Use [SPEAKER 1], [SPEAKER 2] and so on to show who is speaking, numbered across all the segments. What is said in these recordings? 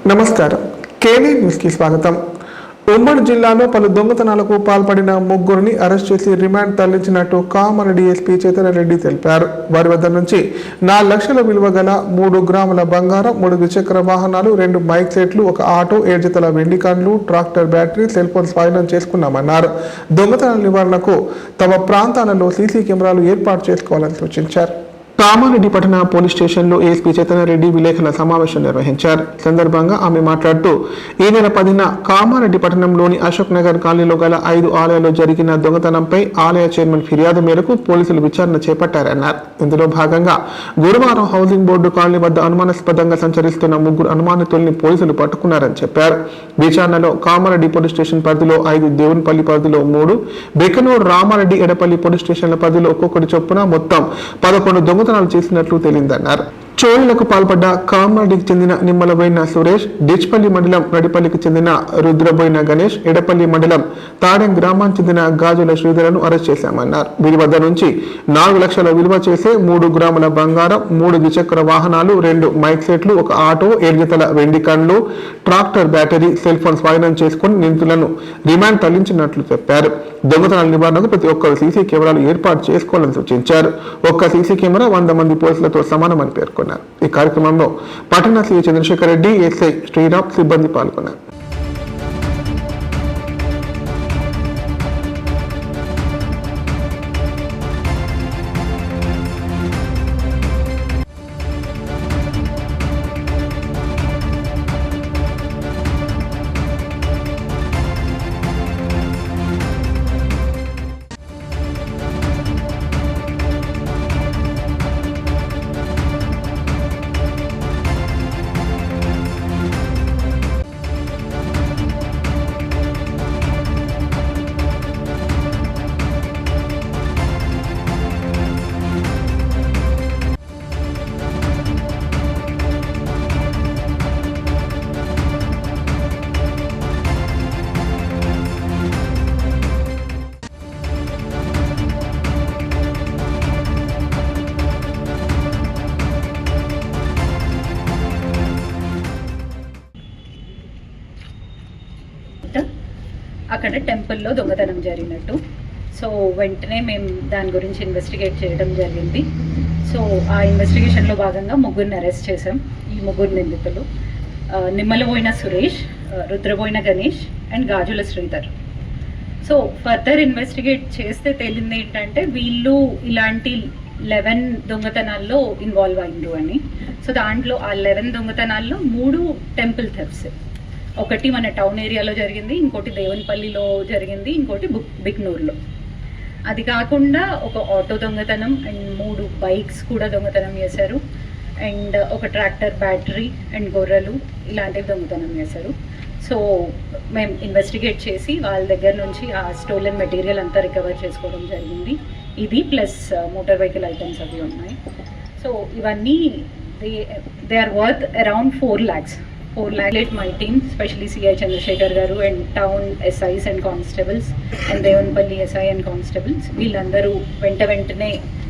[SPEAKER 1] నమస్కారం. కేనీ న్యూస్ కి స్వాగతం. ఉమ్మడి జిల్లాలో పలు దొంగతనాలకు పాల్పడిన ముగ్గురిని అరెస్ట్ చేసి రిమాండ్ తరలించినట్టు కామారెడ్డి ఎస్పీ చైతన్యరెడ్డి తెలిపారు. వారి వద్ద నుంచి 4 లక్షల విలువ గల 3 గ్రాముల బంగారం, 3 ద్విచక్ర వాహనాలు, 2 మైక్ సెట్లు, 1 ఆటో, 7 జతల వెండి కార్డులు, ట్రాక్టర్ బ్యాటరీ, సెల్ ఫోన్ స్వాధీనం చేసుకున్నామన్నారు. దొంగతనాల నివారణకు తమ ప్రాంతాలలో సీసీ కెమెరాలు ఏర్పాటు చేసుకోవాలని సూచించారు. కామారెడ్డి పట్టణ పోలీస్ స్టేషన్లో ఏఎస్పీ చైతన్యరెడ్డి విలేకరుల సమావేశం నిర్వహించారు. సందర్భంగా ఆమె మాట్లాడుతూ ఈ నెల 10న కామారెడ్డి పట్టణంలోని అశోక్ నగర్ కాలనీలో గల 5 ఆలయాల్లో జరిగిన దొంగతనంపై ఆలయ చైర్మన్ ఫిర్యాదు మేరకు పోలీసులు విచారణ చేపట్టారన్నారు. ఇందులో భాగంగా గురువారం హౌసింగ్ బోర్డు కాలనీ వద్ద అనుమానాస్పదంగా సంచరిస్తున్న 3 అనుమానితుల్ని పోలీసులు పట్టుకున్నారని చెప్పారు. విచారణలో కామారెడ్డి పోలీస్ స్టేషన్ పరిధిలో 5, దేవునిపల్లి పరిధిలో 3, బెకనూరు, రామారెడ్డి, ఎడపల్లి పోలీస్ స్టేషన్ల పరిధిలో ఒక్కొక్కటి చొప్పున మొత్తం 11 దొంగతనాలు చేసినట్లు తేలిందన్నారు. చోరీలకు పాల్పడ్డ కామారెడ్డికి చెందిన నిమ్మలబోయిన సురేష్, డిచ్పల్లి మండలం నడిపల్లికి చెందిన రుద్రబోయిన గణేష్, ఎడపల్లి మండలం తాడెం గ్రామానికి చెందిన గాజుల శ్రీధరను అరెస్ట్ చేశామన్నారు. వీరి వద్ద నుంచి 4 లక్షల విలువ చేసే 3 గ్రాముల బంగారం, 3 ద్విచక్ర వాహనాలు, 2 మైక్ సెట్లు, 1 ఆటో, 7 జతల వెండి కండ్లు, ట్రాక్టర్ బ్యాటరీ, సెల్ ఫోన్ స్వాధీనం చేసుకుని నిందితులను రిమాండ్ తరలించినట్లు చెప్పారు. దొంగతనాల నివారణకు ప్రతి ఒక్కరు సీసీ కెమెరాలు ఏర్పాటు చేసుకోవాలని సూచించారు. ఒక్క సీసీ కెమెరా 100 మంది పోలీసులతో సమానమని పేర్కొన్నారు. ఈ కార్యక్రమంలో పట్టణ సీఐ చంద్రశేఖర్ రెడ్డి, ఎస్ఐ శ్రీరామ్ సిబ్బంది పాల్గొన్నారు.
[SPEAKER 2] అక్కడ టెంపుల్లో దొంగతనం జరిగినట్టు. సో వెంటనే మేము దాని గురించి ఇన్వెస్టిగేట్ చేయడం జరిగింది. సో ఆ ఇన్వెస్టిగేషన్లో భాగంగా 3 అరెస్ట్ చేసాం. ఈ 3 నిందితులు Nimmalaboina Suresh, Rudraboina Ganesh and Gajula Sridhar. So further investigate చేస్తే తేలింది ఏంటంటే వీళ్ళు ఇలాంటి 11 దొంగతనాల్లో ఇన్వాల్వ్ అయ్యారు అని. సో దాంట్లో ఆ 11 దొంగతనాల్లో 3 టెంపుల్ థెఫ్ట్స్. ఒకటి మన టౌన్ ఏరియాలో జరిగింది, ఇంకోటి దేవునిపల్లిలో జరిగింది, ఇంకోటి బిక్నూరులో. అది కాకుండా ఒక ఆటో దొంగతనం అండ్ 3 బైక్స్ కూడా దొంగతనం చేశారు. అండ్ ఒక ట్రాక్టర్ బ్యాటరీ అండ్ గొర్రెలు ఇలాంటివి దొంగతనం చేశారు. సో మేము ఇన్వెస్టిగేట్ చేసి వాళ్ళ దగ్గర నుంచి ఆ స్టోలెన్ మెటీరియల్ అంతా రికవర్ చేసుకోవడం జరిగింది. ఇది ప్లస్ మోటార్ వెహికల్ ఐటమ్స్ అవి ఉన్నాయి. సో ఇవన్నీ they are worth around 4 lakhs. My team, especially CI Chandrasekhar garu and town SIs and constables and Devanpalli SI and constables, వీళ్ళందరూ వెంటనే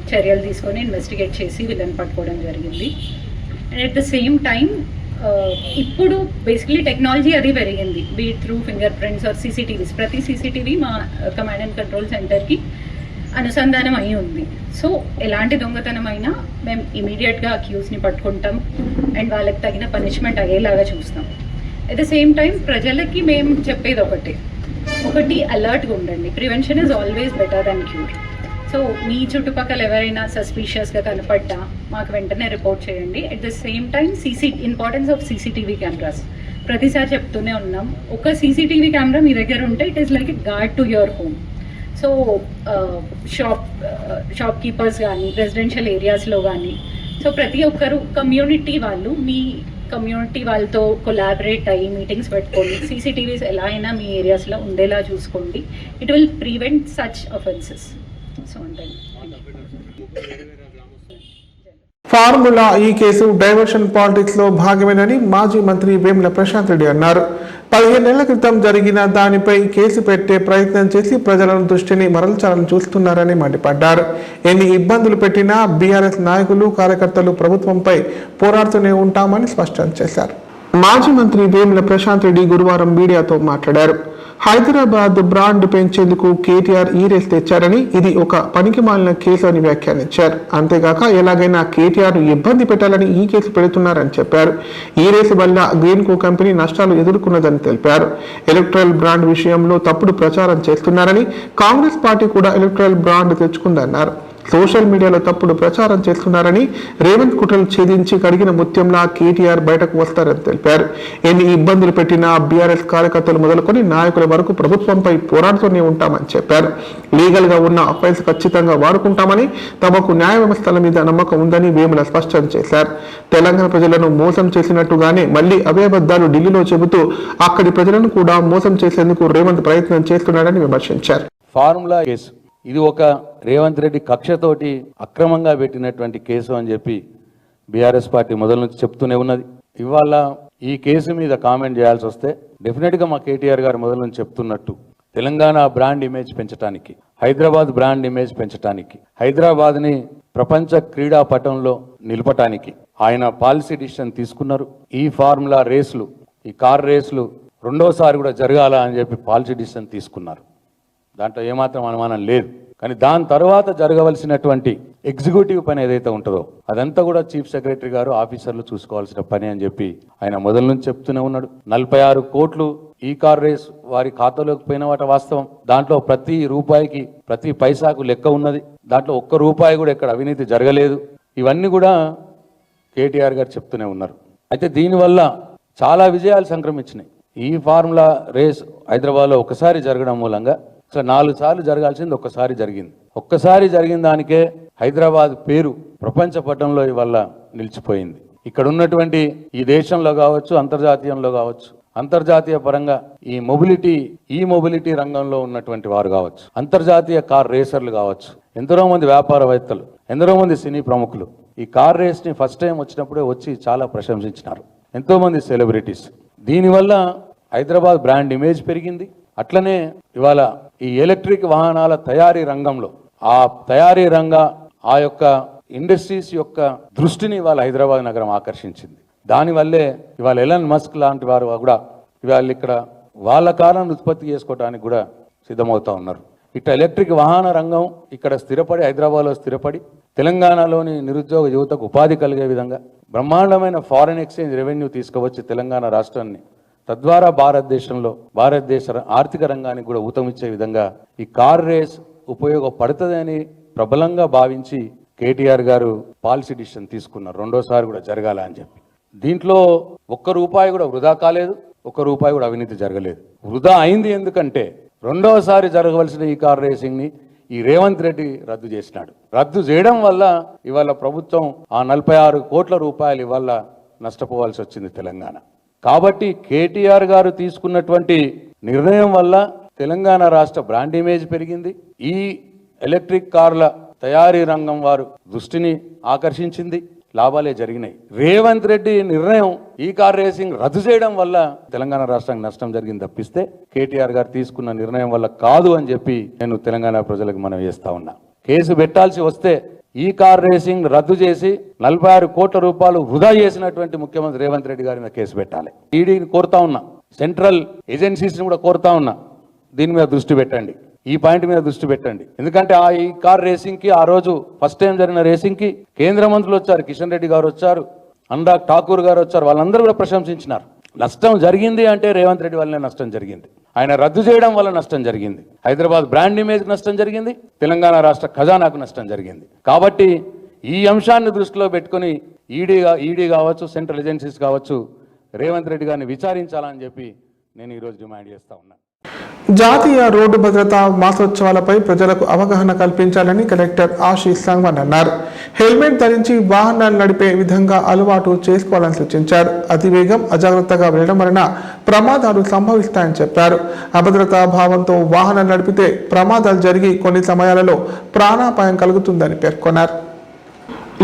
[SPEAKER 2] చర్యలు తీసుకొని ఇన్వెస్టిగేట్ చేసి వీళ్ళని పట్టుకోవడం జరిగింది. And at the same time ఇప్పుడు బేసికలీ టెక్నాలజీ అది పెరిగింది, be through fingerprints or CCTVs. ప్రతి CCTV మా కమాండ్ అండ్ కంట్రోల్ సెంటర్కి అనుసంధానం అయి ఉంది. సో ఎలాంటి దొంగతనం అయినా మేము ఇమీడియట్గా అక్యూజ్ని పట్టుకుంటాం అండ్ వాళ్ళకి తగిన పనిష్మెంట్ అయ్యేలాగా చూస్తాం. అట్ ద సేమ్ టైం ప్రజలకి మేము చెప్పేది ఒకటి అలర్ట్గా ఉండండి. Prevention is always better than cure. So మీ చుట్టుపక్కల ఎవరైనా సస్పీషియస్గా కనపడ్డా మాకు వెంటనే రిపోర్ట్ చేయండి. At the same time importance of CCTV cameras ప్రతిసారి చెప్తూనే ఉన్నాం. ఒక CCTV కెమెరా మీ దగ్గర ఉంటే it is like a guard to your home. So shop keepers కానీ రెసిడెన్షియల్ ఏరియాస్లో కానీ సో ప్రతి ఒక్కరు కమ్యూనిటీ వాళ్ళు మీ కమ్యూనిటీ వాళ్ళతో కొలాబరేట్ అయ్యి మీటింగ్స్ పెట్టుకోండి. CCTVs ఎలా అయినా మీ ఏరియాస్లో ఉండేలా చూసుకోండి. It will prevent such offences. So అంటే
[SPEAKER 1] ఫార్ములా ఈ కేసు డైవర్షన్ పాలిటిక్స్ లో భాగమేనని మాజీ మంత్రి వేముల ప్రశాంత్ రెడ్డి అన్నారు. 15 ఏళ్ల క్రితం జరిగిన దానిపై కేసు పెట్టే ప్రయత్నం చేసి ప్రజలను దృష్టిని మరల్చాలని చూస్తున్నారని మండిపడ్డారు. ఎన్ని ఇబ్బందులు పెట్టినా బీఆర్ఎస్ నాయకులు కార్యకర్తలు ప్రభుత్వంపై పోరాడుతూనే ఉంటామని స్పష్టం చేశారు. మాజీ మంత్రి వేముల ప్రశాంత్ రెడ్డి గురువారం మీడియాతో మాట్లాడారు. హైదరాబాద్ బ్రాండ్ పెంచేందుకు కేటీఆర్ ఈ రేస్ తెచ్చారని, ఇది ఒక పనికిమాలిన కేసు అని వ్యాఖ్యానించారు. అంతేగాక ఎలాగైనా కేటీఆర్ ఇబ్బంది పెట్టాలని ఈ కేసు పెడుతున్నారని చెప్పారు. ఈ రేసు వల్ల గ్రీన్కో కంపెనీ నష్టాలు ఎదుర్కొన్నదని తెలిపారు. ఎలక్ట్రల్ బ్రాండ్ విషయంలో తప్పుడు ప్రచారం చేస్తున్నారని, కాంగ్రెస్ పార్టీ కూడా ఎలక్ట్రల్ బ్రాండ్ తెచ్చుకుందన్నారు. సోషల్ మీడియాలో తప్పుడు ప్రచారం చేస్తున్నారని, రేవంత్ కుట్రలు ఛేదించి కడిగిన ముత్యంలా కేటీఆర్ బయటకు వస్తారని తెలిపారు. ఎన్ని ఇబ్బందులు పెట్టినా బీఆర్ఎస్ కార్యకర్తలు మొదలుకొని నాయకుల వరకు ప్రభుత్వంపై పోరాడుతూనే ఉంటామని చెప్పారు. లీగల్ గా ఉన్న ఫైల్స్ ఖచ్చితంగా వాడుకుంటామని, తమకు న్యాయ వ్యవస్థల మీద నమ్మకం ఉందని వేముల స్పష్టం చేశారు. తెలంగాణ ప్రజలను మోసం చేసినట్టుగానే మళ్లీ అవే అబద్ధాలు ఢిల్లీలో చెబుతూ అక్కడి ప్రజలను కూడా మోసం చేసేందుకు రేవంత్ ప్రయత్నం చేస్తున్నాడని విమర్శించారు.
[SPEAKER 3] ఫార్ములా కేసు ఇది ఒక రేవంత్ రెడ్డి కక్షతోటి అక్రమంగా పెట్టినటువంటి కేసు అని చెప్పి బీఆర్ఎస్ పార్టీ మొదల నుంచి చెప్తూనే ఉన్నది. ఇవాళ ఈ కేసు మీద కామెంట్ చేయాల్సి వస్తే డెఫినెట్గా మా కేటీఆర్ గారు మొదల నుంచి చెప్తున్నట్టు తెలంగాణ బ్రాండ్ ఇమేజ్ పెంచడానికి, హైదరాబాద్ బ్రాండ్ ఇమేజ్ పెంచడానికి, హైదరాబాద్ని ప్రపంచ క్రీడా పటంలో నిలపటానికి ఆయన పాలసీ డిసిషన్ తీసుకున్నారు. ఈ ఫార్ములా రేసులు, ఈ కార్ రేసులు రెండోసారి కూడా జరగాల అని చెప్పి పాలసీ డిసిషన్ తీసుకున్నారు. దాంట్లో ఏమాత్రం అనుమానం లేదు. కానీ దాని తర్వాత జరగవలసినటువంటి ఎగ్జిక్యూటివ్ పని ఏదైతే ఉంటుందో అదంతా కూడా చీఫ్ సెక్రటరీ గారు, ఆఫీసర్లు చూసుకోవాల్సిన పని అని చెప్పి ఆయన మొదల నుంచి చెప్తూనే ఉన్నాడు. 46 కోట్లు ఈ కార్ రేస్ వారి ఖాతాలోకి పోయిన వాట వాస్తవం. దాంట్లో ప్రతి రూపాయికి, ప్రతి పైసాకు లెక్క ఉన్నది. దాంట్లో ఒక్క రూపాయి కూడా ఎక్కడ అవినీతి జరగలేదు. ఇవన్నీ కూడా కేటీఆర్ గారు చెప్తూనే ఉన్నారు. అయితే దీనివల్ల చాలా విజయాలు సంక్రమించినాయి. ఈ ఫార్ములా రేస్ హైదరాబాద్లో ఒకసారి జరగడం మూలంగా 4 సార్లు జరగాల్సింది ఒక్కసారి జరిగింది. ఒక్కసారి జరిగిన దానికే హైదరాబాద్ పేరు ప్రపంచ పటంలో ఇవాళ నిలిచిపోయింది. ఇక్కడ ఉన్నటువంటి ఈ దేశంలో కావచ్చు, అంతర్జాతీయంలో కావచ్చు, అంతర్జాతీయ పరంగా ఈ మొబిలిటీ రంగంలో ఉన్నటువంటి వారు కావచ్చు, అంతర్జాతీయ కార్ రేసర్లు కావచ్చు, ఎందరో మంది వ్యాపారవేత్తలు, ఎందరో మంది సినీ ప్రముఖులు ఈ కార్ రేస్ని ఫస్ట్ టైం వచ్చినప్పుడే వచ్చి చాలా ప్రశంసించినారు. ఎంతో మంది సెలబ్రిటీస్. దీనివల్ల హైదరాబాద్ బ్రాండ్ ఇమేజ్ పెరిగింది. అట్లనే ఇవాళ ఈ ఎలక్ట్రిక్ వాహనాల తయారీ రంగంలో ఆ యొక్క ఇండస్ట్రీస్ యొక్క దృష్టిని ఇవాళ హైదరాబాద్ నగరం ఆకర్షించింది. దానివల్లే ఇవాళ ఎలన్ మస్క్ లాంటి వారు కూడా ఇవాళ ఇక్కడ వాళ్ళ కారణం ఉత్పత్తి చేసుకోవడానికి కూడా సిద్ధమవుతా ఉన్నారు. ఇట్లా ఎలక్ట్రిక్ వాహన రంగం ఇక్కడ స్థిరపడి, హైదరాబాద్లో స్థిరపడి తెలంగాణలోని నిరుద్యోగ యువతకు ఉపాధి కలిగే విధంగా బ్రహ్మాండమైన ఫారెన్ ఎక్స్చేంజ్ రెవెన్యూ తీసుకువచ్చి తెలంగాణ రాష్ట్రాన్ని, తద్వారా భారతదేశ ఆర్థిక రంగానికి కూడా ఊతమిచ్చే విధంగా ఈ కార్ రేస్ ఉపయోగపడుతుందని ప్రబలంగా భావించి కేటీఆర్ గారు పాలసీ డిసిషన్ తీసుకున్నారు. రెండోసారి కూడా జరగాల అని చెప్పి. దీంట్లో ఒక్క రూపాయి కూడా వృధా కాలేదు, ఒక్క రూపాయి కూడా అవినీతి జరగలేదు. వృధా అయింది ఎందుకంటే రెండోసారి జరగవలసిన ఈ కార్ రేసింగ్ని ఈ రేవంత్ రెడ్డి రద్దు చేసినాడు. రద్దు చేయడం వల్ల ఇవాళ ప్రభుత్వం ఆ 46 కోట్ల రూపాయలు ఇవాళ నష్టపోవాల్సి వచ్చింది తెలంగాణ. కాబట్టి కేటీఆర్ గారు తీసుకున్నటువంటి నిర్ణయం వల్ల తెలంగాణ రాష్ట్ర బ్రాండ్ ఇమేజ్ పెరిగింది. ఈ ఎలక్ట్రిక్ కార్ల తయారీ రంగం వారు దృష్టిని ఆకర్షించింది. లాభాలే జరిగినాయి. రేవంత్ రెడ్డి నిర్ణయం ఈ కార్ రేసింగ్ రద్దు చేయడం వల్ల తెలంగాణ రాష్ట్రానికి నష్టం జరిగింది తప్పిస్తే కేటీఆర్ గారు తీసుకున్న నిర్ణయం వల్ల కాదు అని చెప్పి నేను తెలంగాణ ప్రజలకు మనం చేస్తా ఉన్నా. కేసు పెట్టాల్సి వస్తే ఈ కార్ రేసింగ్ రద్దు చేసి 46 కోట్ల రూపాయలు వృధా చేసినటువంటి ముఖ్యమంత్రి రేవంత్ రెడ్డి గారి మీద కేసు పెట్టాలి. ఈడీని కోరుతా ఉన్నా, సెంట్రల్ ఏజెన్సీస్ని కూడా కోరుతా ఉన్నా, దీని మీద దృష్టి పెట్టండి, ఈ పాయింట్ మీద దృష్టి పెట్టండి. ఎందుకంటే ఈ కార్ రేసింగ్కి ఆ రోజు ఫస్ట్ టైం జరిగిన రేసింగ్కి కేంద్ర మంత్రులు వచ్చారు, కిషన్ రెడ్డి గారు వచ్చారు, అనురాగ్ ఠాకూర్ గారు వచ్చారు. వాళ్ళందరూ కూడా ప్రశంసించినారు. నష్టం జరిగింది అంటే రేవంత్ రెడ్డి వల్లనే నష్టం జరిగింది. ఆయన రద్దు చేయడం వల్ల నష్టం జరిగింది. హైదరాబాద్ బ్రాండ్ ఇమేజ్ నష్టం జరిగింది, తెలంగాణ రాష్ట్ర ఖజానాకు నష్టం జరిగింది. కాబట్టి ఈ అంశాన్ని దృష్టిలో పెట్టుకుని ఈడీ కావచ్చు, సెంట్రల్ ఏజెన్సీస్ కావచ్చు, రేవంత్ రెడ్డి గారిని విచారించాలని చెప్పి నేను ఈరోజు డిమాండ్ చేస్తా ఉన్నాను.
[SPEAKER 1] జాతీయ రోడ్డు భద్రతా మాసోత్సవాలపై ప్రజలకు అవగాహన కల్పించాలని కలెక్టర్ ఆశీష్ సంగ్వాన్ అన్నారు. హెల్మెట్ ధరించి వాహనాలు నడిపే విధంగా అలవాటు చేసుకోవాలని సూచించారు. అతివేగం, అజాగ్రత్తగా వెళ్లడం వలన ప్రమాదాలు సంభవిస్తాయని చెప్పారు. అభద్రతా భావంతో వాహనాలు నడిపితే ప్రమాదాలు జరిగి కొన్ని సమయాలలో ప్రాణాపాయం కలుగుతుందని పేర్కొన్నారు.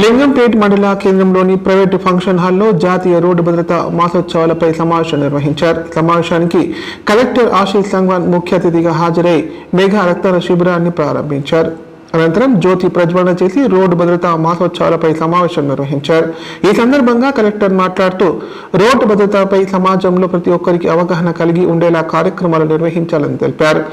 [SPEAKER 1] లింగంపేట్ మండల కేంద్రంలోని ప్రైవేటు ఫంక్షన్ హాల్లో జాతీయ రోడ్డు భద్రతా మాసోత్సవాలపై సమావేశం నిర్వహించారు. సమావేశానికి కలెక్టర్ ఆశీష్ సంగ్వాన్ ముఖ్య అతిథిగా హాజరై మెగా రక్తదాన శిబిరాన్ని ప్రారంభించారు. అనంతరం జ్యోతి ప్రజ్వలన చేసి రోడ్డు భద్రతా మాసోత్సవాలపై సమావేశం నిర్వహించారు. ఈ సందర్భంగా కలెక్టర్ మాట్లాడుతూ రోడ్డు భద్రతపై సమాజంలో ప్రతి ఒక్కరికి అవగాహన కలిగి ఉండేలా కార్యక్రమాలు నిర్వహించాలని తెలిపారు.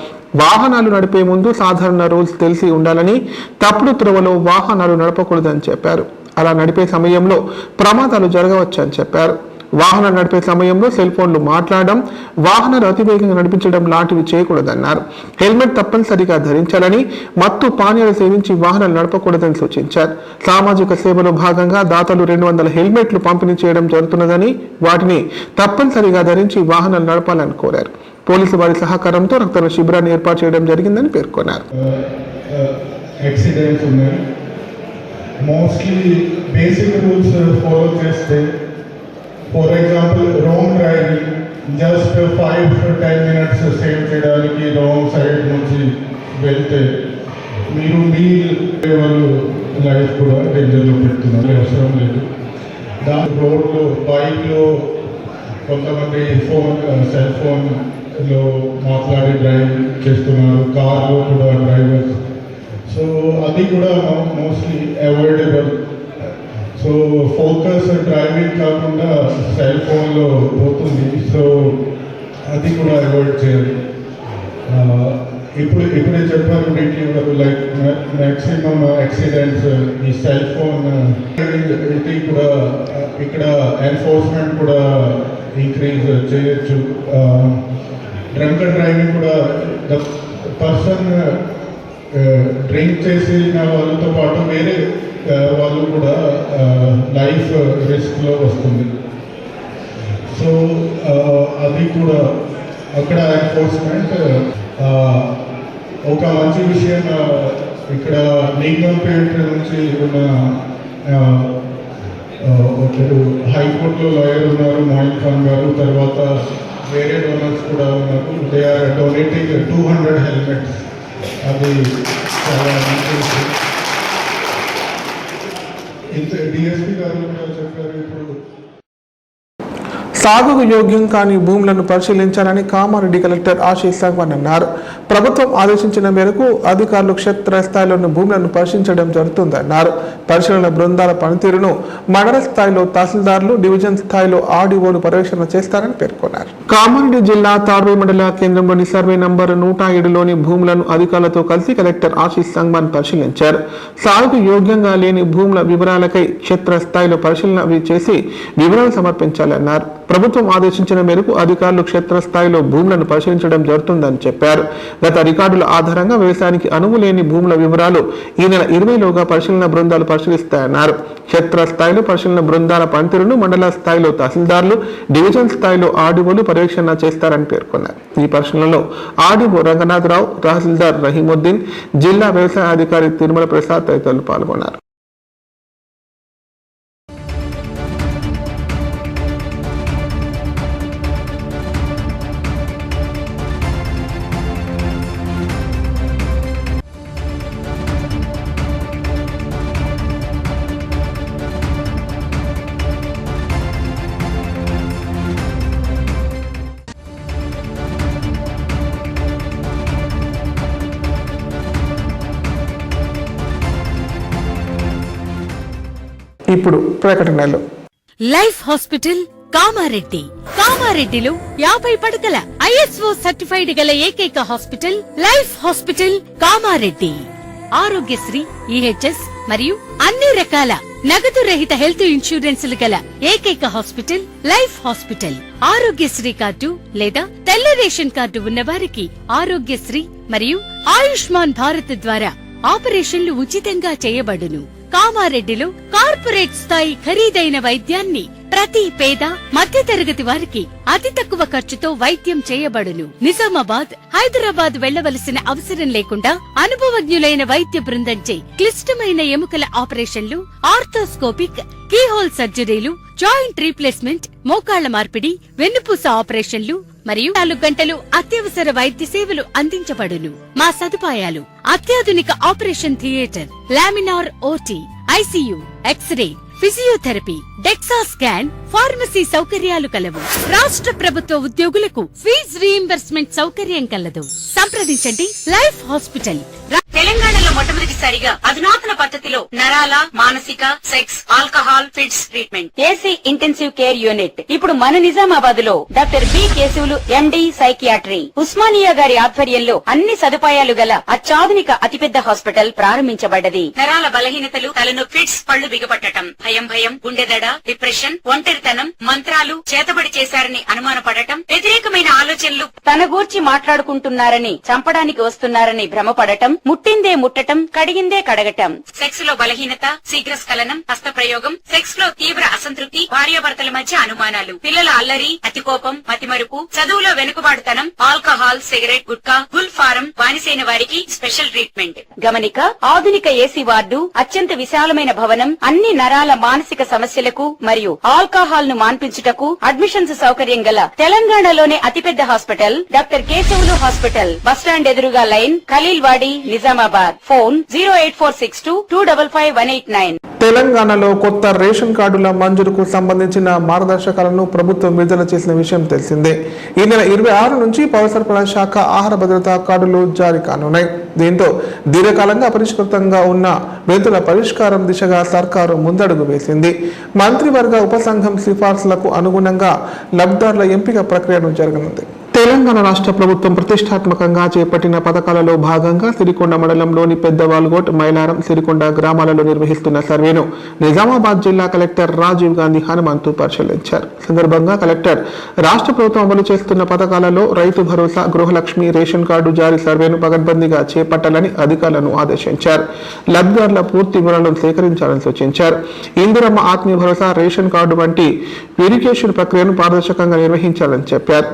[SPEAKER 1] వాహనాలు నడిపే ముందు సాధారణ రూల్స్ తెలిసి ఉండాలని, తప్పుడు త్రోవలో వాహనాలు నడపకూడదని చెప్పారు. అలా నడిపే సమయంలో ప్రమాదాలు జరగవచ్చని చెప్పారు. వాహనం నడిపే సమయంలో సెల్ ఫోన్లు మాట్లాడడం, వాహనాలు అతివేగంగా నడిపించడం లాంటివి చేయకూడదన్నారు. హెల్మెట్ తప్పనిసరిగా ధరించాలని, మత్తు పానీయాలు సేవించి వాహనాలు నడపకూడదని సూచించారు. సామాజిక సేవలో భాగంగా దాతలు 200 హెల్మెట్లు పంపిణీ చేయడం జరుగుతున్నదని, వాటిని తప్పనిసరిగా ధరించి వాహనాలు నడపాలని కోరారు. పోలీసు వారి సహకారంతో రక్తదాన శిబిరాన్ని ఏర్పాటు చేయడం జరిగిందని పేర్కొన్నారు.
[SPEAKER 4] యాక్సిడెంట్స్ ఉన్నాయి. మోస్ట్లీ బేసిక్ రూల్స్ ఫాలో చేస్తే, for example wrong driving, just 5-10 minutes save చేయడానికి రాంగ్ సైడ్ నుంచి వెళ్తే మీరు మీ లైఫ్ కూడా డేంజర్లో పెడుతున్నారు. అవసరం లేదు. దాని రోడ్లో బైక్లో కొంతమంది సెల్ ఫోన్లో మాట్లాడి డ్రైవ్ చేస్తున్నారు, కార్లో కూడా డ్రైవర్స్. సో అది కూడా mostly avoidable. So focus driving కాకుండా సెల్ ఫోన్లో పోతుంది. సో అది కూడా అవాయిడ్ చేయాలి. ఇప్పుడే చెప్పారు మీకు, లైక్ మ్యాక్సిమం యాక్సిడెంట్స్ ఈ సెల్ ఫోన్ ఇది కూడా ఇక్కడ ఎన్ఫోర్స్మెంట్ కూడా ఇంక్రీజ్ చేయొచ్చు. డ్రంక్ అండ్ డ్రైవింగ్ కూడా ద పర్సన్ డ్రింక్ చేసిన వాళ్ళతో పాటు వేరే వాళ్ళు కూడా లైఫ్ రిస్క్లో వస్తుంది. సో అది కూడా అక్కడ ఎన్ఫోర్స్మెంట్. ఒక మంచి విషయం, ఇక్కడ లింగంపేట నుంచి ఉన్న ఒకరు హైకోర్టులో లాయర్ ఉన్నారు, మోయిన్ ఖాన్ గారు. తర్వాత వేరే డోనర్స్ కూడా ఉన్నారు. They are donating 200 helmets. అది చాలా మంచి విషయం. ఇంత డిఎస్పీ గారు కూడా చెప్పారు. ఇప్పుడు
[SPEAKER 1] సాగుకు యోగ్యం కాని భూములను పరిశీలించాలని కామారెడ్డి కలెక్టర్ ఆశీష్ సంగ్వాన్ అన్నారు. ప్రభుత్వం ఆదేశించిన మేరకు అధికారులు క్షేత్రస్థాయిలోని భూములను పరిశీలించడం జరుగుతుందన్నారు. పరిశీలన బృందాల పనితీరును మండల స్థాయిలో తహసీల్దార్లు, డివిజన్ స్థాయిలో ఆర్డీఓలు పర్యవేక్షణ చేస్తారని పేర్కొన్నారు. కామారెడ్డి జిల్లా తార్వే మండల కేంద్రంలోని సర్వే నంబర్ 107లోని భూములను అధికారులతో కలిసి కలెక్టర్ ఆశీష్ సంగ్వాన్ పరిశీలించారు. సాగుకు యోగ్యంగా లేని భూముల వివరాలకై క్షేత్రస్థాయిలో పరిశీలన చేసి వివరాలు సమర్పించాలన్నారు. ప్రభుత్వం ఆదేశించిన మేరకు అధికారులు క్షేత్రస్థాయిలో భూములను పరిశీలించడం జరుగుతుందని చెప్పారు. గత రికార్డుల ఆధారంగా వ్యవసాయానికి అనువు లేని భూముల వివరాలు ఈ నెల 20లోగా పరిశీలన బృందాలు పరిశీలిస్తాయన్నారు. క్షేత్రస్థాయిలో పరిశీలన బృందాల పనితీరును మండల స్థాయిలో తహసీల్దార్లు, డివిజన్ స్థాయిలో ఆర్డీఓలు పర్యవేక్షణ చేస్తారని పేర్కొన్నారు. ఈ పరిశీలనలో ఆర్డీఓ రంగనాథరావు, తహసీల్దార్ రహీముద్దీన్, జిల్లా వ్యవసాయ అధికారి తిరుమల ప్రసాద్ తదితరులు పాల్గొన్నారు. ఇప్పుడు ప్రకటనలు.
[SPEAKER 5] Life hospital Kamareddy. కామారెడ్డిలో 50 పడకల ISO సర్టిఫైడ్ గల ఏకైక hospital life hospital Kamareddy. Aarogyasri, EHS మరియు అన్ని రకాల నగదు రహిత హెల్త్ ఇన్సూరెన్సులు గల ఏకైక hospital life hospital. Aarogyasri card లేదా తెల్ల రేషన్ కార్డు ఉన్న వారికి ఆరోగ్యశ్రీ మరియు ఆయుష్మాన్ భారత్ ద్వారా ఆపరేషన్లు ఉచితంగా చేయబడును. కామారెడ్డిలో కార్పొరేట్ స్థాయి ఖరీదైన వైద్యాన్ని ప్రతి పేద మధ్యతరగతి వారికి అతి తక్కువ ఖర్చుతో వైద్యం చేయబడును. నిజామాబాద్, హైదరాబాద్ వెళ్లవలసిన అవసరం లేకుండా అనుభవజ్ఞులైన వైద్య బృందంచే క్లిష్టమైన ఎముకల ఆపరేషన్లు, ఆర్థోస్కోపిక్, కీహోల్ సర్జరీలు, జాయింట్ రీప్లేస్మెంట్, మోకాళ్ల మార్పిడి, వెన్నుపూస ఆపరేషన్లు మరియు 4 గంటలు అత్యవసర వైద్య సేవలు అందించబడును. మా సదుపాయాలు: అత్యాధునిక operation theatre, laminar OT, ICU, x ray, physiotherapy, dexa scan, pharmacy సౌకర్యాలు కలవు. రాష్ట్ర ప్రభుత్వ ఉద్యోగులకు ఫీజు రీయింబర్స్మెంట్ సౌకర్యం కలదు. సంప్రదించండి లైఫ్ హాస్పిటల్. తెలంగాణలో
[SPEAKER 6] మొట్టమొదటిసారిగా అధునాతన పద్ధతిలో నరాల, మానసిక, sex, alcohol, fits treatment, AC intensive care unit ఇప్పుడు మన నిజామాబాద్ లో doctor B Keshavulu MD psychiatry, Osmania గారి ఆధ్వర్యంలో అన్ని సదుపాయాలు గల అత్యాధునిక అతిపెద్ద హాస్పిటల్ ప్రారంభించబడ్డది. నరాల బలహీనతలు, తలనొప్పి, ఫిట్స్, పళ్లు బిగపట్టడం, భయం, గుండెదడ, డిప్రెషన్, ఒంటరితనం, మంత్రాలు చేతబడి చేశారని అనుమానపడటం, వ్యతిరేకమైన ఆలోచనలు, తన గూర్చి మాట్లాడుకుంటున్నారని, చంపడానికి వస్తున్నారని భ్రమపడటం, ముట్టిందే ముట్టటం, కడిగిందే కడగటం, సెక్స్ లో బలహీనత, శీఘ్రస్ఖలనం, హస్తప్రయోగం, సెక్స్ లో తీవ్ర అసంతృప్తి, భార్యాభర్తల మధ్య అనుమానాలు, పిల్లల అల్లరి, అతికోపం, మతిమరుపు, చదువులో వెనుకబాటుతనం, alcohol, cigarette, gutka, Gul form బానిసైన వారికి స్పెషల్ ట్రీట్మెంట్. గమనిక, ఆధునిక ఏసీ వార్డు, అత్యంత విశాలమైన భవనం, అన్ని నరాల మానసిక సమస్యలకు మరియు ఆల్కహాల్ ను మాన్పించుటకు అడ్మిషన్స్ సౌకర్యం గల తెలంగాణలోనే అతిపెద్ద hospital doctor Keshavulu hospital, bus stand ఎదురుగా లైన్, ఖలీల్వాడి, నిజామాబాద్. ఫోన్ 08462255189.
[SPEAKER 1] తెలంగాణలో కొత్త రేషన్ కార్డుల మంజూరుకు సంబంధించిన మార్గదర్శకాలను ప్రభుత్వం విడుదల చేసిన విషయం తెలిసిందే. ఈ నెల 26 నుంచి పౌర సరఫరా శాఖ ఆహార భద్రతా కార్డులు జారీ కానున్నాయి. దీంతో దీర్ఘకాలంగా అపరిష్కృతంగా ఉన్న విధుల పరిష్కారం దిశగా సర్కారు ముందడుగు వేసింది. మంత్రివర్గ ఉపసంఘం సిఫార్సులకు అనుగుణంగా లబ్ధిదారుల ఎంపిక ప్రక్రియను జరగనుంది. తెలంగాణ రాష్ట్ర ప్రభుత్వం ప్రతిష్టాత్మకంగా చేపట్టిన పథకాలలో భాగంగా సిరికొండ మండలంలోని పెద్దవాల్గోట్, మైలారం, సిరికొండ గ్రామాలలో నిర్వహిస్తున్న సర్వేను నిజామాబాద్ జిల్లా కలెక్టర్ రాజీవ్ గాంధీ హనుమంతు పరిశీలించారు. సందర్భంగా కలెక్టర్ రాష్ట్ర ప్రభుత్వం అమలు చేస్తున్న పథకాలలో రైతు భరోసా, గృహలక్ష్మి, రేషన్ కార్డు జారీ సర్వేను పకడ్బందీగా చేపట్టాలని అధికారులను ఆదేశించారు. లబ్ధిదారుల పూర్తి వివరాలను సేకరించాలని సూచించారు. ఇందిరమ్మ ఆత్మీయ భరోసా, రేషన్ కార్డు వంటి వెరిఫికేషన్ ప్రక్రియను పారదర్శకంగా నిర్వహించాలని చెప్పారు.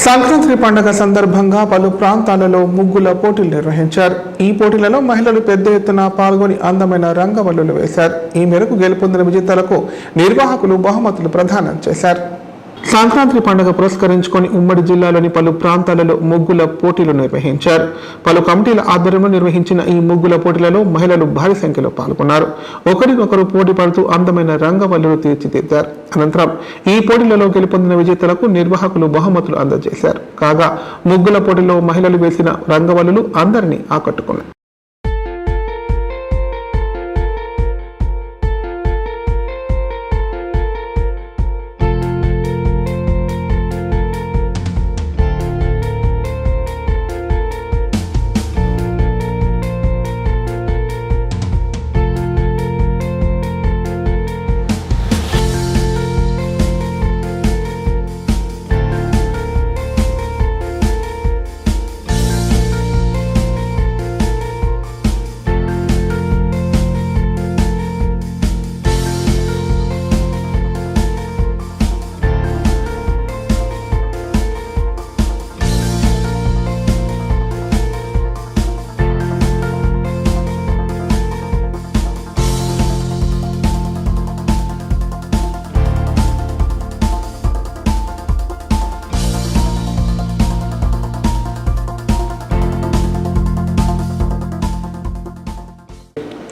[SPEAKER 1] సంక్రాంతి పండుగ సందర్భంగా పలు ప్రాంతాలలో ముగ్గుల పోటీలు నిర్వహించారు. ఈ పోటీలలో మహిళలు పెద్ద ఎత్తున పాల్గొని అందమైన రంగవల్లులు వేశారు. ఈ మేరకు గెలుపొందిన విజేతలకు నిర్వాహకులు బహుమతులు ప్రదానం చేశారు. సంక్రాంతి పండుగ పురస్కరించుకొని ఉమ్మడి జిల్లాలోని పలు ప్రాంతాలలో ముగ్గుల పోటీలు నిర్వహించారు. పలు కమిటీల ఆధ్వర్యంలో నిర్వహించిన ఈ ముగ్గుల పోటీలలో మహిళలు భారీ సంఖ్యలో పాల్గొన్నారు. ఒకరినొకరు పోటీ పడుతూ అందమైన రంగవల్లులు తీర్చిదిద్దారు. అనంతరం ఈ పోటీలలో గెలుపొందిన విజేతలకు నిర్వాహకులు బహుమతులు అందజేశారు. కాగా ముగ్గుల పోటీలో మహిళలు వేసిన రంగవల్లులు అందరినీ ఆకట్టుకున్నాయి.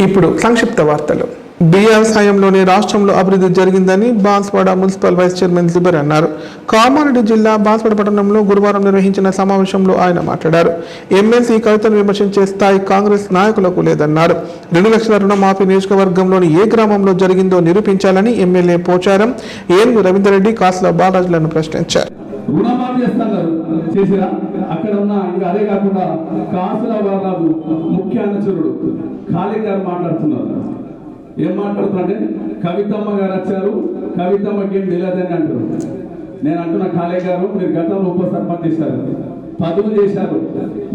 [SPEAKER 1] ఇప్పుడు సంక్షిప్త వార్తలు. బీఆర్ఎస్ హయాంలోనే రాష్ట్రంలో అభివృద్ధి జరిగిందని Banswada municipal vice chairman Zubair అన్నారు. కామారెడ్డి జిల్లా బాన్స్వాడ పట్టణంలో గురువారం నిర్వహించిన సమావేశంలో ఆయన మాట్లాడారు. ఎమ్మెల్సీ కవితను విమర్శించే స్థాయి కాంగ్రెస్ నాయకులకు లేదన్నారు. 2 లక్షల రుణమాఫీ నియోజకవర్గంలోని ఏ గ్రామంలో జరిగిందో నిరూపించాలని ఎమ్మెల్యే పోచారం, ఏనుగు రవీందర్రెడ్డి, కాసుల బాలరాజులను ప్రశ్నించారు.
[SPEAKER 7] రుణమాఫీ చేసిరా అక్కడ ఉన్న ఇంకా అదే కాకుండా కాసుల బాలరాజు ముఖ్య అనుచరుడు ఖాళీ గారు మాట్లాడుతున్నారు. ఏం మాట్లాడుతున్నారంటే కవితమ్మ గారు వచ్చారు, కవితమ్మకి ఏం తెలియదని అంటారు. నేను అంటున్నా ఖాళీ గారు, మీరు గతంలో ఉప సర్పంచ్ చేశారు, పదవులు చేశారు,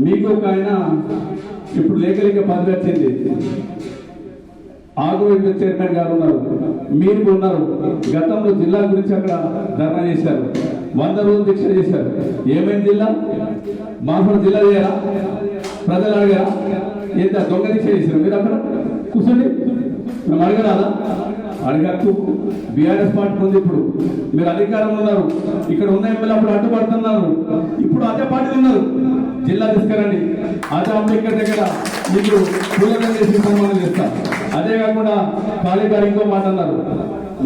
[SPEAKER 7] మీకు ఒక ఆయన ఇప్పుడు లేఖలేక పదవి వచ్చింది. ఆగ్రోవిద్యుత్ చైర్మన్ గారు ఉన్నారు, మీరు ఉన్నారు. గతంలో జిల్లా గురించి అక్కడ ధర్నా చేశారు, 100 రోజులు దీక్ష చేశారు. ఏమైంది జిల్లా? బాన్స్వాడ జిల్లా చేయరా? ప్రజలు అడిగారా? ఎంత దొంగ దీక్ష చేశారు మీరు అక్కడ కూర్చోండి. మేము అడగరాదా? అడగచ్చు. బీఆర్ఎస్ పార్టీ ఉంది, ఇప్పుడు మీరు అధికారంలో ఉన్నారు, ఇక్కడ ఉన్న ఎమ్మెల్యే అప్పుడు అడ్డుపడుతున్నారు, ఇప్పుడు అదే పార్టీలు ఉన్నారు. జిల్లా తీసుకురండి, అదే అంబేద్కర్ దగ్గర మీకు పూలకం చేసి సన్మానం చేస్తారు. అదే కాకుండా ఖాళీ గారు ఇంకో మాట అన్నారు,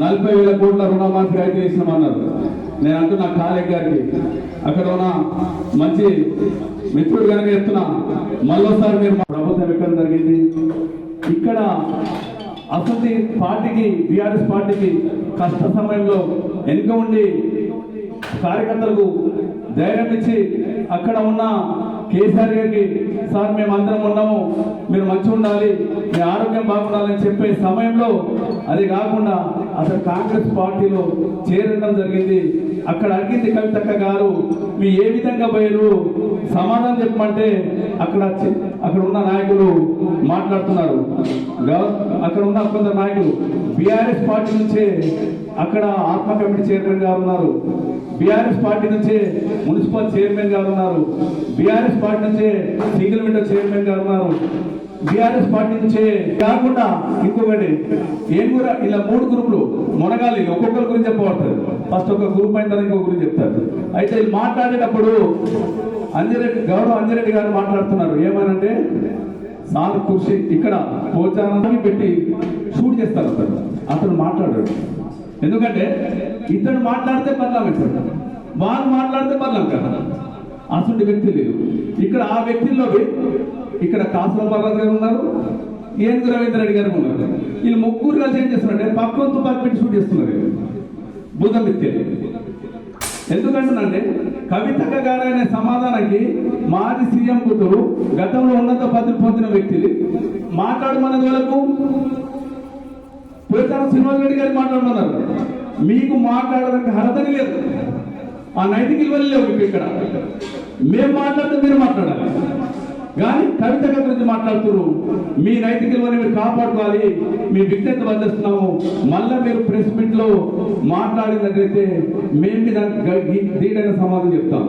[SPEAKER 7] 40,000 కోట్ల రుణమాఫీ అయితే చేసినామన్నారు. నేను అంటున్నా ఖాళీ గారికి, అక్కడ ఉన్న మంచి మిత్రుడు కనుక చెప్తున్నా, మళ్ళోసారి మీరు ప్రభుత్వం ఎక్కడ జరిగింది ఇక్కడ అసలు పార్టీకి, బీఆర్ఎస్ పార్టీకి కష్ట సమయంలో వెనుక ఉండి కార్యకర్తలకు ధైర్యం ఇచ్చి అక్కడ ఉన్న కేసీఆర్ గారికి, సార్ మేము అందరం ఉన్నాము, మీరు మంచిగా ఉండాలి, మీ ఆరోగ్యం బాగుండాలని చెప్పే సమయంలో అది కాకుండా అసలు కాంగ్రెస్ పార్టీలో చేరడం జరిగింది. అక్కడ అడిగింది కవితక్క గారు, మీ ఏ విధంగా పోయారు సమాధానం చెప్పమంటే అక్కడ ఉన్న నాయకులు మాట్లాడుతున్నారు. అక్కడ ఉన్న కొందరు నాయకులు బీఆర్ఎస్ పార్టీ నుంచే అక్కడ ఆత్మ కమిటీ చైర్మన్ గారు ఉన్నారు, బీఆర్ఎస్ పార్టీ నుంచే మున్సిపల్ చైర్మన్ గారు ఉన్నారు, బీఆర్ఎస్ పార్టీ నుంచే సింగిల్ విండో చైర్మన్ గారు ఉన్నారు, బీఆర్ఎస్ పార్టీ నుంచే కాకుండా ఇంకొకటి ఏం కూడా ఇలా 3 గ్రూపులు మునగాలి. ఒక్కొక్కరి గురించి చెప్పబడతారు. ఫస్ట్ ఒక గ్రూప్ అయిన ఇంకొక గురించి చెప్తారు. అయితే ఇది మాట్లాడేటప్పుడు గౌరవ అంజిరెడ్డి గారు మాట్లాడుతున్నారు. ఏమనంటే సార్ కృషి ఇక్కడ పోచారాన్ని పెట్టి షూట్ చేస్తారు. అతను మాట్లాడాడు. ఎందుకంటే ఇతను మాట్లాడితే పార్లమెంట్, వాళ్ళు మాట్లాడితే పార్లమెంట్ కదా. అసలు వ్యక్తి లేదు ఇక్కడ. ఆ వ్యక్తుల్లో ఇక్కడ కాసుల బాలరాజు గారు ఉన్నారు, ఏనుగు రవీంద్రరెడ్డి గారు ఉన్నారు. వీళ్ళు 3 కలిసి ఏం చేస్తున్నారంటే పక్కన తుపాకి పెట్టి షూట్ చేస్తున్నారు. బుధం వ్యక్తి ఎందుకంటున్నంటే కవితక్క గారు అనే సమాధానానికి మాజీ సీఎం కూతురు, గతంలో ఉన్నత పదవి పొందిన వ్యక్తులు మాట్లాడమన్నది వాళ్ళకు పోచారం శ్రీనివాస్ రెడ్డి గారు మాట్లాడుతున్నారు. మీకు మాట్లాడడానికి అర్హత లేదు, ఆ నైతిక విలువలు లేవు మీకు. ఇక్కడ మేము మాట్లాడితే మీరు మాట్లాడాలి, కానీ కవితక్క గురించి మాట్లాడుతున్నారు. మీ నైతిక విలువని మీరు కాపాడుకోవాలి, మీ విజ్ఞత వదిలేస్తున్నాము. మళ్ళీ మీరు ప్రెస్ మీట్ లో మాట్లాడినట్లయితే మేము దానికి ధీటైన సమాధానం చెప్తాం.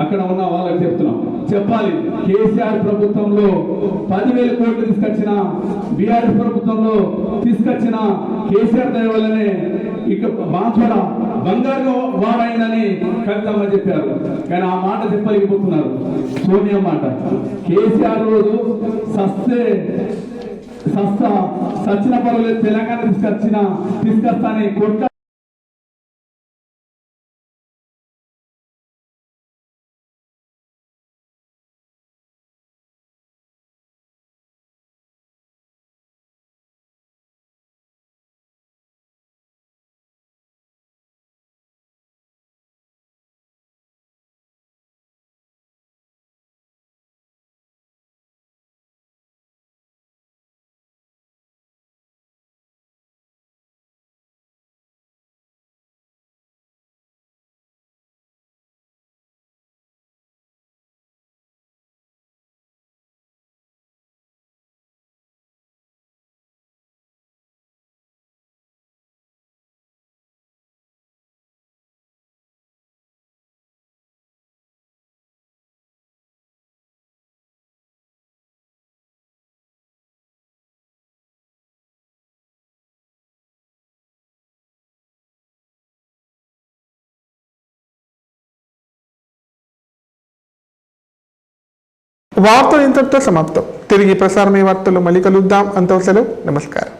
[SPEAKER 7] అక్కడ ఉన్న వాళ్ళకి చెప్తున్నాం, చెప్పాలి. కేసీఆర్ ప్రభుత్వంలో 10,000 కోట్లు తీసుకొచ్చిన, బీఆర్ఎస్ ప్రభుత్వంలో తీసుకొచ్చిన కేసీఆర్ దయ వల్లనే ఇక బాన్స్వాడ బంగారు వాడైందని కవితమ్మ చెప్పారు. కానీ ఆ మాట చెప్పలేకపోతున్నారు. సోనియా మాట కేసీఆర్ రోజు సచ్చిన పర్వాలేదు, తెలంగాణ తీసుకొస్తానని కొట్ట
[SPEAKER 1] వార్తలు ఇంతటితో సమాప్తం. తిరిగి ప్రసారమయ్యే వార్తలు మళ్ళీ కలుద్దాం. అంతవరకు సెలవు. నమస్కారం.